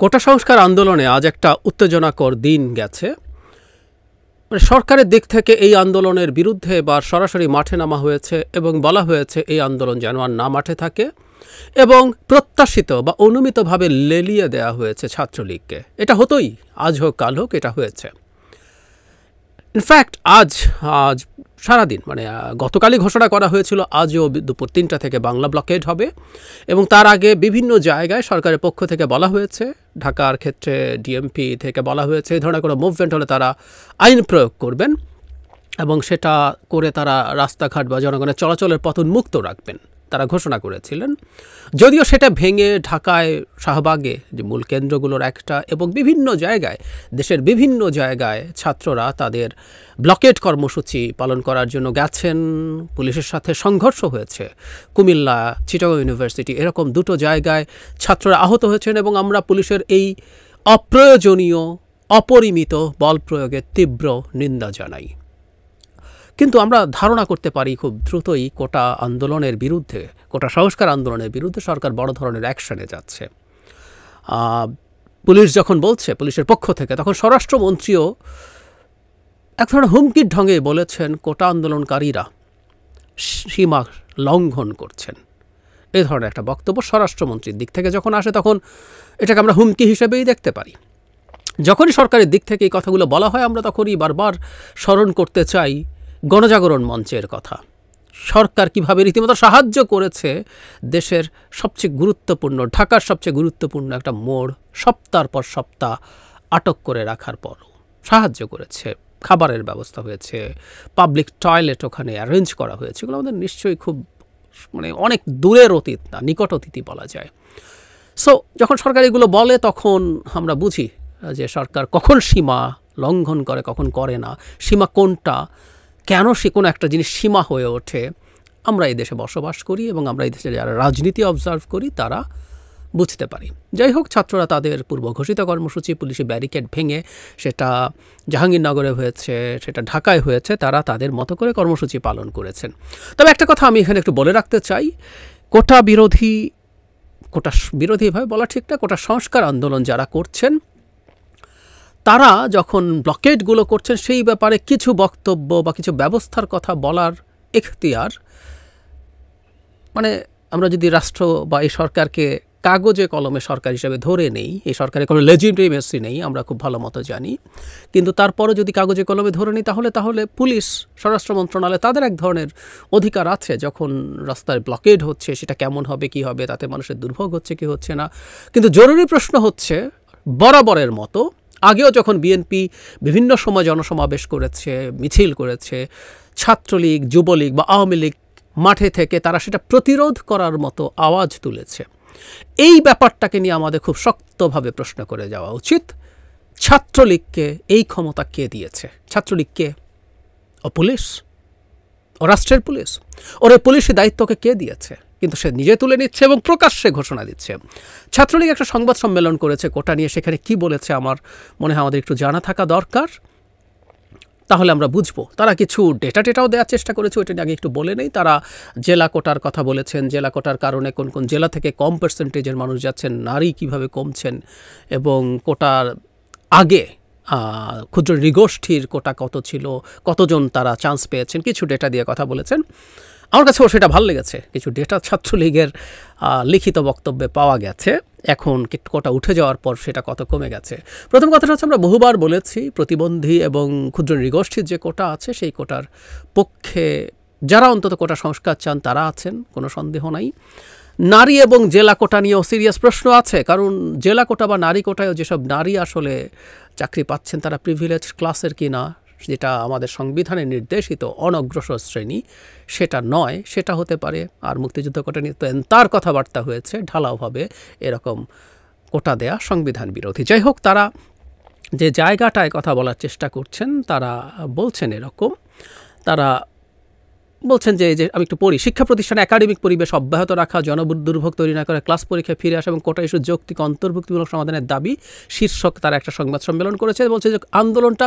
কোটা সংস্কার আন্দোলনে আজ একটা উত্তেজনাকর দিন গেছে। সরকারের দিক থেকে এই আন্দোলনের বিরুদ্ধে বা সরাসরি মাঠে নামা হয়েছে এবং বলা হয়েছে এই আন্দোলন যেন আর না মাঠে থাকে, এবং প্রত্যাশিত বা অনুমিতভাবে লেলিয়ে দেয়া হয়েছে ছাত্রলীগকে। এটা হতোই, আজ হোক কাল হোক, এটা হয়েছে। ইনফ্যাক্ট আজ সারাদিন গতকালই ঘোষণা করা হয়েছিল আজও দুপুর ৩টা থেকে বাংলা ব্লকেড হবে, এবং তার আগে বিভিন্ন জায়গায় সরকারের পক্ষ থেকে বলা হয়েছে, ঢাকার ক্ষেত্রে ডিএমপি থেকে বলা হয়েছে এই ধরনের কোনো মুভমেন্ট হলে তারা আইন প্রয়োগ করবেন এবং সেটা করে তারা রাস্তাঘাট বা জনগণের চলাচলের পথ উন্মুক্ত রাখবেন, তারা ঘোষণা করেছিলেন। যদিও সেটা ভেঙে ঢাকায় শাহবাগে যে মূল কেন্দ্রগুলোর একটা এবং বিভিন্ন জায়গায়, দেশের বিভিন্ন জায়গায় ছাত্ররা তাদের ব্লকেড কর্মসূচি পালন করার জন্য গেছেন। পুলিশের সাথে সংঘর্ষ হয়েছে। কুমিল্লা, চিটাগং ইউনিভার্সিটি, এরকম দুটো জায়গায় ছাত্ররা আহত হয়েছেন, এবং আমরা পুলিশের এই অপ্রয়োজনীয় অপরিমিত বল প্রয়োগের তীব্র নিন্দা জানাই। কিন্তু আমরা ধারণা করতে পারি খুব দ্রুতই কোটা আন্দোলনের বিরুদ্ধে, কোটা সংস্কার আন্দোলনের বিরুদ্ধে সরকার বড় ধরনের অ্যাকশনে যাচ্ছে। পুলিশ যখন বলছে পুলিশের পক্ষ থেকে, তখন স্বরাষ্ট্রমন্ত্রীও এক ধরনের হুমকির ঢঙে বলেছেন কোটা আন্দোলনকারীরা সীমা লঙ্ঘন করছেন। এই ধরনের একটা বক্তব্য স্বরাষ্ট্রমন্ত্রীর দিক থেকে যখন আসে, তখন এটাকে আমরা হুমকি হিসেবেই দেখতে পারি। যখনই সরকারের দিক থেকে এই কথাগুলো বলা হয়, আমরা তখনই বারবার স্মরণ করতে চাই গণজাগরণ মঞ্চের কথা। সরকার কিভাবে রীতিমতো সাহায্য করেছে দেশের সবচেয়ে গুরুত্বপূর্ণ, ঢাকার সবচেয়ে গুরুত্বপূর্ণ একটা মোড় সপ্তাহের পর সপ্তাহ আটক করে রাখার পরও সাহায্য করেছে। খাবারের ব্যবস্থা হয়েছে, পাবলিক টয়লেট ওখানে অ্যারেঞ্জ করা হয়েছে। এগুলো আমাদের নিশ্চয়ই খুব অনেক দূরের অতীত না, নিকট অতীতই বলা যায়। সো যখন সরকার এগুলো বলে, তখন আমরা বুঝি যে সরকার কখন সীমা লঙ্ঘন করে, কখন করে না, সীমা কোনটা, কেন সে কোনো একটা জিনিস সীমা হয়ে ওঠে। আমরা এই দেশে বসবাস করি এবং আমরা এই দেশে যারা রাজনীতি অবজার্ভ করি তারা বুঝতে পারি। যাই হোক, ছাত্ররা তাদের পূর্ব ঘোষিত কর্মসূচি, পুলিশি ব্যারিকেড ভেঙে, সেটা জাহাঙ্গীরনগরে হয়েছে, সেটা ঢাকায় হয়েছে, তারা তাদের মতো করে কর্মসূচি পালন করেছেন। তবে একটা কথা আমি এখানে একটু বলে রাখতে চাই, কোটা বিরোধীভাবে বলা ঠিক না, কোটা সংস্কার আন্দোলন যারা করছেন তারা যখন ব্লকেডগুলো করছেন, সেই ব্যাপারে কিছু বক্তব্য বা কিছু ব্যবস্থার কথা বলার এখতিয়ার, আমরা যদি রাষ্ট্র বা এই সরকারকে কাগজে কলমে সরকার হিসেবে ধরে নেই, এই সরকারের কোনো লেজিটিমেসি নেই, আমরা খুব ভালো মতো জানি, কিন্তু তারপরও যদি কাগজে কলমে ধরে নিই, তাহলে পুলিশ, স্বরাষ্ট্র মন্ত্রণালয়, তাদের এক ধরনের অধিকার আছে যখন রাস্তায় ব্লকেড হচ্ছে সেটা কেমন হবে, কি হবে, তাতে মানুষের দুর্ভোগ হচ্ছে কি হচ্ছে না। কিন্তু জরুরি প্রশ্ন হচ্ছে, বরাবরের মতো আগেও যখন বিএনপি বিভিন্ন সময় জনসমাবেশ করেছে, মিছিল করেছে, ছাত্রলীগ, যুবলীগ বা আওয়ামী লীগ মাঠে থেকে তারা সেটা প্রতিরোধ করার মতো আওয়াজ তুলেছে। এই ব্যাপারটাকে নিয়ে আমাদের খুব শক্তভাবে প্রশ্ন করে যাওয়া উচিত। ছাত্রলীগকে এই ক্ষমতা কে দিয়েছে? ছাত্রলীগকে ও পুলিশ, ও রাষ্ট্রের পুলিশ, ওর পুলিশের দায়িত্বকে কে দিয়েছে? কিন্তু সে নিজে তুলে নিচ্ছে এবং প্রকাশ্যে ঘোষণা দিচ্ছে। ছাত্রলীগ একটা সংবাদ সম্মেলন করেছে কোটা নিয়ে, সেখানে কি বলেছে আমার মনে হয় আমাদের একটু জানা থাকা দরকার, তাহলে আমরা বুঝবো। তারা কিছু ডেটাও দেওয়ার চেষ্টা করেছে, ওইটা আগে একটু বলে নেই। তারা জেলা কোটার কথা বলেছেন, জেলা কোটার কারণে কোন কোন জেলা থেকে কম পার্সেন্টেজের মানুষ যাচ্ছেন, নারী কিভাবে কমছেন, এবং কোটার আগে ক্ষুদ্র নৃগোষ্ঠীর কোটা কত ছিল, কতজন তারা চান্স পেয়েছেন, কিছু ডেটা দিয়ে কথা বলেছেন। আমার কাছেও সেটা ভালো লেগেছে, কিছু ডেটা ছাত্রলীগের লিখিত বক্তব্যে পাওয়া গেছে। এখন কোটা উঠে যাওয়ার পর সেটা কত কমে গেছে। প্রথম কথাটা হচ্ছে, আমরা বহুবার বলেছি, প্রতিবন্ধী এবং ক্ষুদ্র নৃগোষ্ঠীর যে কোটা আছে, সেই কোটার পক্ষে যারা অন্তত কোটা সংস্কার চান তারা আছেন, কোনো সন্দেহ নাই। নারী এবং জেলা কোটা নিয়েও সিরিয়াস প্রশ্ন আছে, কারণ জেলা কোটা বা নারী কোটায়ও যেসব নারী আসলে চাকরি পাচ্ছেন তারা প্রিভিলেজ ক্লাসের কিনা, যেটা আমাদের সংবিধানে নির্দেশিত অনগ্রসর শ্রেণী, সেটা নয়, সেটা হতে পারে। আর মুক্তিযুদ্ধ কোটা নিয়ে তো তার কথাবার্তা হয়েছে ঢালাওভাবে, এরকম কোটা দেয়া সংবিধান বিরোধী। যাই হোক, তারা যে জায়গাটায় কথা বলার চেষ্টা করছেন, তারা বলছেন এরকম, তারা বলছেন যে আমি একটু পড়ি, শিক্ষা প্রতিষ্ঠানে একাডেমিক পরিবেশ অব্যাহত রাখা, জনদুর্ভোগ তৈরি না করে ক্লাস পরীক্ষায় ফিরে আসা এবং কোটা ইস্যু যৌক্তিক অন্তর্ভুক্তিমূলক সমাধানের দাবি শীর্ষক তারা একটা সংবাদ সম্মেলন করেছে। বলছে যে আন্দোলনটা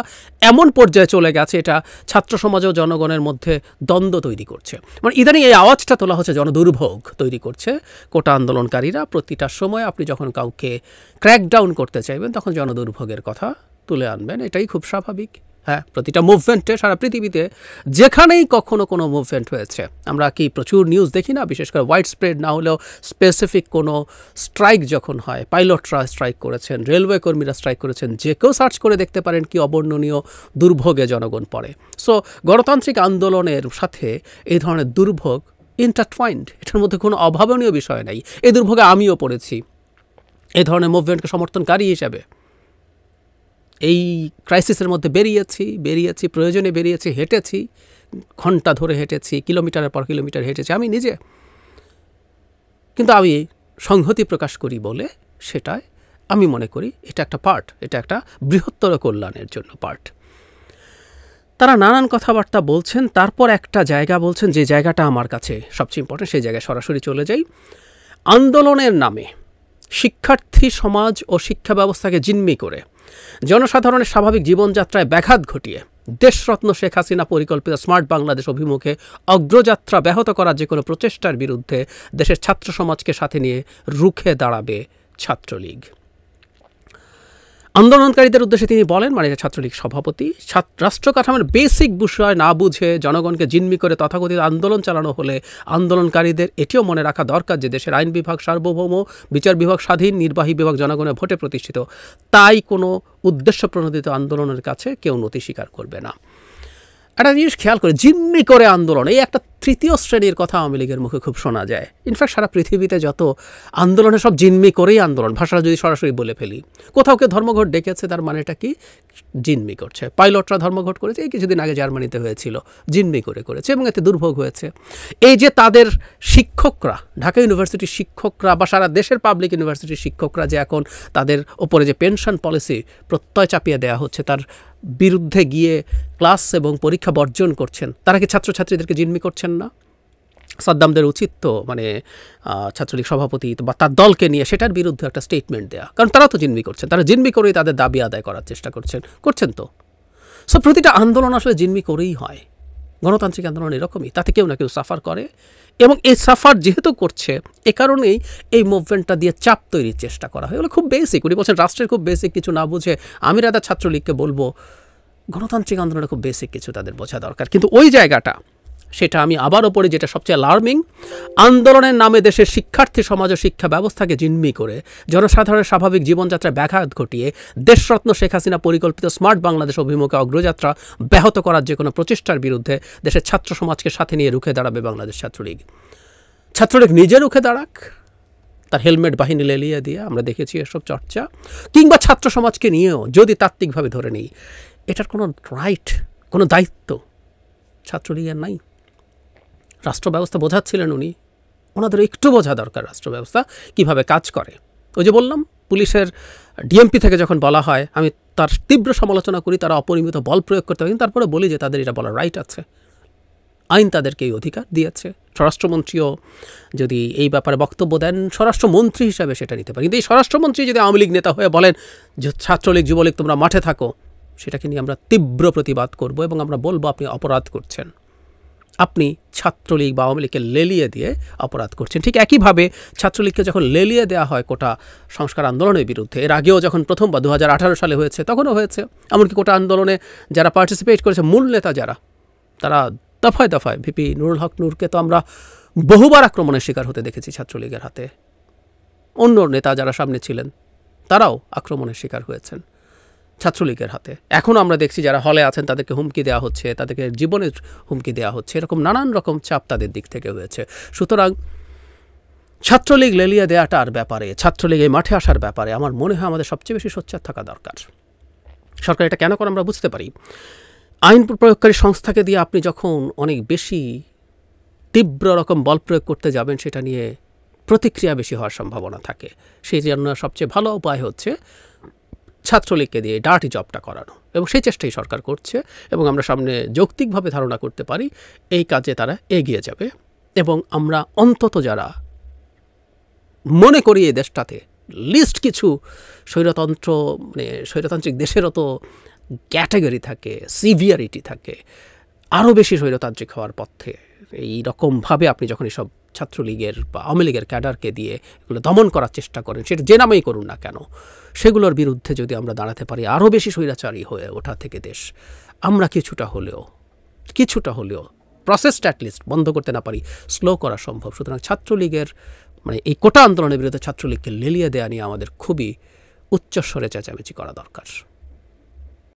এমন পর্যায়ে চলে গেছে এটা ছাত্র সমাজ ও জনগণের মধ্যে দ্বন্দ্ব তৈরি করছে। মানে ইদানিং এই আওয়াজটা তোলা হচ্ছে জনদুর্ভোগ তৈরি করছে কোটা আন্দোলনকারীরা। প্রতিটা সময় আপনি যখন কাউকে ক্র্যাকডাউন করতে চাইবেন তখন জনদুর্ভোগের কথা তুলে আনবেন, এটাই খুব স্বাভাবিক। হ্যাঁ, প্রতিটা মুভমেন্টে সারা পৃথিবীতে যেখানেই কখনো কোনো মুভমেন্ট হয়েছে, আমরা কি প্রচুর নিউজ দেখি না, বিশেষ করে ওয়াইড স্প্রেড না হলেও স্পেসিফিক কোনো স্ট্রাইক যখন হয়, পাইলটরা স্ট্রাইক করেছেন, রেলওয়ে কর্মীরা স্ট্রাইক করেছেন, যে কেউ সার্চ করে দেখতে পারেন কি অবর্ণনীয় দুর্ভোগে জনগণ পড়ে। সো গণতান্ত্রিক আন্দোলনের সাথে এই ধরনের দুর্ভোগ ইন্টারটুয়াইন্ড, এটার মধ্যে কোনো অভাবনীয় বিষয় নেই। এই দুর্ভোগে আমিও পড়েছি এই ধরনের মুভমেন্টকে সমর্থনকারী হিসাবে। এই ক্রাইসিসের মধ্যে বেরিয়েছি প্রয়োজনে বেরিয়েছি, হেঁটেছি, ঘন্টা ধরে হেঁটেছি, কিলোমিটারের পর কিলোমিটার হেঁটেছি আমি নিজে। কিন্তু আমি সংহতি প্রকাশ করি বলে সেটাই আমি মনে করি এটা একটা পার্ট, এটা একটা বৃহত্তর কল্যাণের জন্য পার্ট। তারা নানান কথাবার্তা বলছেন, তারপর একটা জায়গা বলছেন যে জায়গাটা আমার কাছে সবচেয়ে ইম্পর্টেন্ট, সেই জায়গায় সরাসরি চলে যাই। আন্দোলনের নামে শিক্ষার্থী সমাজ ও শিক্ষা ব্যবস্থাকে জিম্মি করে জনসাধারণের স্বাভাবিক জীবনযাত্রায় ব্যাঘাত ঘটিয়ে দেশরত্ন শেখ হাসিনা পরিকল্পিত স্মার্ট বাংলাদেশ অভিমুখে অগ্রযাত্রা ব্যাহত করার যে কোনো প্রচেষ্টার বিরুদ্ধে দেশের ছাত্র সমাজকে সাথে নিয়ে রুখে দাঁড়াবে ছাত্রলীগ। আন্দোলনকারীদের উদ্দেশ্যে তিনি বলেন, মানে ছাত্রলীগ সভাপতি, রাষ্ট্র কাঠামোর বেসিক বিষয় না বুঝে জনগণকে জিম্মি করে তথাকথিত আন্দোলন চালানো হলে আন্দোলনকারীদের এটিও মনে রাখা দরকার যে দেশের আইন বিভাগ সার্বভৌম, বিচার বিভাগ স্বাধীন, নির্বাহী বিভাগ জনগণের ভোটে প্রতিষ্ঠিত। তাই কোনো উদ্দেশ্য প্রণোদিত আন্দোলনের কাছে কেউ নতি স্বীকার করবে না। একটা জিনিস খেয়াল করে, জিম্মি করে আন্দোলন, এই একটা তৃতীয় শ্রেণীর কথা আওয়ামী লীগের মুখে খুব শোনা যায়। ইনফ্যাক্ট সারা পৃথিবীতে যত আন্দোলনে সব জিম্মি করেই আন্দোলন, ভাষাটা যদি সরাসরি বলে ফেলি। কোথাও কেউ ধর্মঘট ডেকেছে, তার মানেটা কি? জিম্মি করছে। পাইলটরা ধর্মঘট করেছে, এই কিছুদিন আগে জার্মানিতে হয়েছিল, জিম্মি করে করেছে এবং এতে দুর্ভোগ হয়েছে। এই যে তাদের শিক্ষকরা, ঢাকা ইউনিভার্সিটির শিক্ষকরা বা সারা দেশের পাবলিক ইউনিভার্সিটির শিক্ষকরা যে এখন তাদের ওপরে যে পেনশন পলিসি প্রত্যয় চাপিয়ে দেওয়া হচ্ছে, তার বিরুদ্ধে গিয়ে ক্লাস এবং পরীক্ষা বর্জন করছেন, তারা কি ছাত্রছাত্রীদেরকে জিম্মি করছেন না? সাদ্দামদের উচিত তো মানে ছাত্রলীগ সভাপতি বা তার দলকে নিয়ে সেটার বিরুদ্ধে একটা স্টেটমেন্ট দেওয়া, কারণ তারা তো জিম্মি করছেন, তারা জিম্মি করেই তাদের দাবি আদায় করার চেষ্টা করছেন তো। সো প্রতিটা আন্দোলন আসলে জিম্মি করেই হয়। গণতান্ত্রিক আন্দোলন এরকমই, তাতে কেউ না কেউ সাফার করে এবং এই সাফার যেহেতু করছে, এ কারণেই এই মুভমেন্টটা দিয়ে চাপ তৈরির চেষ্টা করা হয়। এগুলো খুব বেসিক, উনি বলছেন রাষ্ট্রের খুব বেসিক কিছু না বুঝে আমি রাদা ছাত্রলীগকে বলবো গণতান্ত্রিক আন্দোলনে খুব বেসিক কিছু তাদের বোঝা দরকার। কিন্তু ওই জায়গাটা, সেটা আমি আবারও পড়ি, যেটা সবচেয়ে অ্যালার্মিং। আন্দোলনের নামে দেশের শিক্ষার্থী সমাজ ও শিক্ষা ব্যবস্থাকে জিম্মি করে জনসাধারণের স্বাভাবিক জীবনযাত্রায় ব্যাঘাত ঘটিয়ে দেশরত্ন শেখ হাসিনা পরিকল্পিত স্মার্ট বাংলাদেশ অভিমুখে অগ্রযাত্রা ব্যাহত করার যে কোনো প্রচেষ্টার বিরুদ্ধে দেশের ছাত্র সমাজকে সাথে নিয়ে রুখে দাঁড়াবে বাংলাদেশ ছাত্রলীগ। ছাত্রলীগ নিজে রুখে দাঁড়াক, তার হেলমেট বাহিনী লেলিয়ে দিয়ে, আমরা দেখেছি এসব চর্চা, কিংবা ছাত্র সমাজকে নিয়েও যদি তাত্ত্বিকভাবে ধরে নিই, এটার কোনো রাইট, কোনো দায়িত্ব ছাত্রলীগের নাই। রাষ্ট্র ব্যবস্থা বোঝাচ্ছিলেন উনি, ওনাদের একটু বোঝা দরকার রাষ্ট্র ব্যবস্থা কীভাবে কাজ করে। ওই যে বললাম, পুলিশের ডিএমপি থেকে যখন বলা হয়, আমি তার তীব্র সমালোচনা করি, তারা অপরিমিত বল প্রয়োগ করতে হবে, কিন্তু তারপরে বলি যে তাদের এটা বলার রাইট আছে, আইন তাদেরকে এই অধিকার দিয়েছে। স্বরাষ্ট্রমন্ত্রীও যদি এই ব্যাপারে বক্তব্য দেন, স্বরাষ্ট্রমন্ত্রী হিসাবে সেটা নিতে পারে। কিন্তু এই স্বরাষ্ট্রমন্ত্রী যদি আওয়ামী লীগ নেতা হয়ে বলেন যে ছাত্রলীগ যুবলীগ তোমরা মাঠে থাকো, সেটাকে নিয়ে আমরা তীব্র প্রতিবাদ করব এবং আমরা বলবো আপনি অপরাধ করছেন, আপনি ছাত্রলীগ বা আওয়ামী লীগকে লেলিয়ে দিয়ে অপরাধ করছেন। ঠিক একইভাবে ছাত্রলীগকে যখন লেলিয়ে দেওয়া হয় কোটা সংস্কার আন্দোলনের বিরুদ্ধে, এর আগেও যখন প্রথমবার 2018 সালে হয়েছে, তখনও হয়েছে। এমনকি কোটা আন্দোলনে যারা পার্টিসিপেট করেছে, মূল নেতা যারা, তারা দফায় দফায়, ভিপি নুরুল হক নূরকে তো আমরা বহুবার আক্রমণের শিকার হতে দেখেছি ছাত্রলীগের হাতে। অন্য নেতা যারা সামনে ছিলেন তারাও আক্রমণের শিকার হয়েছেন ছাত্রলীগের হাতে। এখনও আমরা দেখছি যারা হলে আছেন তাদেরকে হুমকি দেওয়া হচ্ছে, তাদেরকে জীবনের হুমকি দেওয়া হচ্ছে, এরকম নানান রকম চাপ তাদের দিক থেকে হয়েছে। সুতরাং ছাত্রলীগ লেলিয়ে দেওয়াটার ব্যাপারে, ছাত্রলীগ এই মাঠে আসার ব্যাপারে আমার মনে হয় আমাদের সবচেয়ে বেশি সোচ্চার থাকা দরকার। সরকার এটা কেন করে আমরা বুঝতে পারি। আইন প্রয়োগকারী সংস্থাকে দিয়ে আপনি যখন অনেক বেশি তীব্র রকম বল প্রয়োগ করতে যাবেন, সেটা নিয়ে প্রতিক্রিয়া বেশি হওয়ার সম্ভাবনা থাকে। সেই জন্য সবচেয়ে ভালো উপায় হচ্ছে ছাত্রলীগকে দিয়ে ডার্টি জবটা করানো, এবং সেই চেষ্টাই সরকার করছে, এবং আমরা সামনে যৌক্তিকভাবে ধারণা করতে পারি এই কাজে তারা এগিয়ে যাবে। এবং আমরা অন্তত যারা মনে করি এই দেশটাতে লিস্ট কিছু স্বৈরতন্ত্র মানে স্বৈরতান্ত্রিক দেশেরও তো ক্যাটাগরি থাকে, সিভিয়ারিটি থাকে, আরও বেশি স্বৈরতান্ত্রিক হওয়ার পথে এই রকমভাবে আপনি যখন এসব ছাত্রলীগের বা আওয়ামী লীগের ক্যাডারকে দিয়ে এগুলো দমন করার চেষ্টা করেন, সেটা যে নামেই করুন না কেন, সেগুলোর বিরুদ্ধে যদি আমরা দাঁড়াতে পারি আরও বেশি স্বৈরাচারী হয়ে ওঠা থেকে দেশ আমরা কিছুটা হলেও প্রসেসটা অ্যাটলিস্ট বন্ধ করতে না পারি, স্লো করা সম্ভব। সুতরাং ছাত্রলীগের মানে এই কোটা আন্দোলনের বিরুদ্ধে ছাত্রলীগকে লেলিয়ে দেওয়া নিয়ে আমাদের খুবই উচ্চস্বরে চেঁচামেচি করা দরকার।